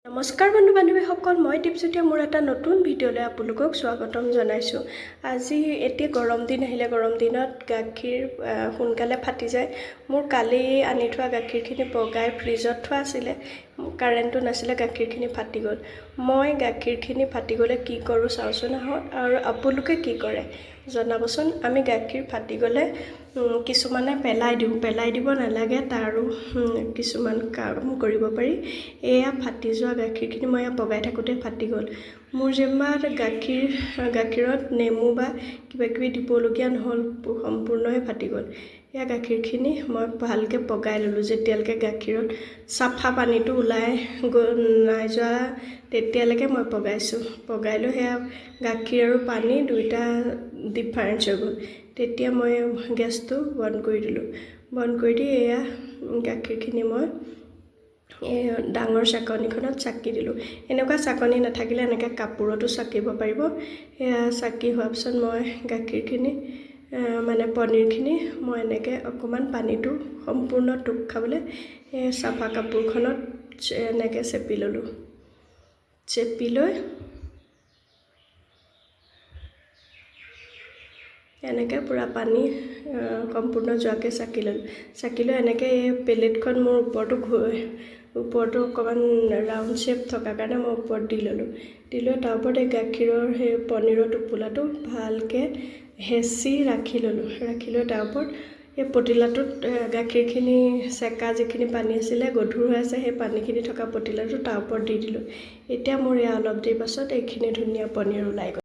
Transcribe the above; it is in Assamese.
নমস্কাৰ বন্ধু বান্ধৱীসকল, মই দীপজ্যোতিয়ে মোৰ এটা নতুন ভিডিঅ'লৈ আপোনালোকক স্বাগতম জনাইছোঁ। আজি এতিয়া গৰম দিন আহিলে, গৰম দিনত গাখীৰ সোনকালে ফাটি যায়। মোৰ কালি আনি থোৱা গাখীৰখিনি পগাই ফ্ৰিজত থোৱা আছিলে, কাৰেণ্টটো নাছিলে, গাখীৰখিনি ফাটি গ'ল। মই গাখীৰখিনি ফাটি গ'লে কি কৰোঁ চাওঁচোন আহক, আৰু আপোনালোকে কি কৰে জনাবচোন। আমি গাখীৰ ফাটি গ'লে কিছুমানে পেলাই দিব নালাগে, তাৰো কিছুমান কাম কৰিব পাৰি। এয়া ফাটি যোৱা গাখীৰখিনি মই পগাই থাকোঁতে ফাটি গ'ল। মোৰ যেনিবা গাখীৰত নেমু বা কিবাকিবি দিবলগীয়া নহ'ল, সম্পূৰ্ণই ফাটি গ'ল। এয়া গাখীৰখিনি মই ভালকৈ পগাই ল'লোঁ। যেতিয়ালৈকে গাখীৰত চাফা পানীটো ওলাই নাই যোৱা তেতিয়ালৈকে মই পগাইছোঁ। পগাই লৈ সেয়া গাখীৰ আৰু পানী দুইটা ডিফাৰেঞ্চ হৈ গ'ল। তেতিয়া মই গেছটো বন্ধ কৰি দিলোঁ। বন্ধ কৰি দি এয়া গাখীৰখিনি মই ডাঙৰ চাকনিখনত চাকি দিলোঁ। এনেকুৱা চাকনি নাথাকিলে এনেকৈ কাপোৰতো চাকিব পাৰিব। এয়া চাকি হোৱাৰ পিছত মই গাখীৰখিনি পনীৰখিনি মই এনেকৈ অকণমান পানীটো সম্পূৰ্ণ টোপ খাবলৈ চাফা কাপোৰখনত এনেকৈ চেপি ল'লোঁ। চেপি লৈ এনেকৈ পূৰা পানী সম্পূৰ্ণ যোৱাকৈ চাকি ল'লোঁ। চাকি লৈ এনেকৈ এই প্লেটখন মোৰ ওপৰতো অকণমান ৰাউণ্ড শ্বেপ থকাৰ কাৰণে মই ওপৰত দি ল'লোঁ। দি লৈ তাৰ ওপৰত এই গাখীৰৰ সেই পনীৰৰ টোপোলাটো ভালকৈ হেঁচি ৰাখি ল'লোঁ। ৰাখি লৈ তাৰ ওপৰত এই পতিলাটোত গাখীৰখিনি চেকা যিখিনি পানী আছিলে গধুৰ হৈ আছে, সেই পানীখিনি থকা পতিলাটো তাৰ ওপৰত দি দিলোঁ। এতিয়া মোৰ অলপ দেৰি পাছত এইখিনি ধুনীয়া পনীৰ ওলাই গ'ল।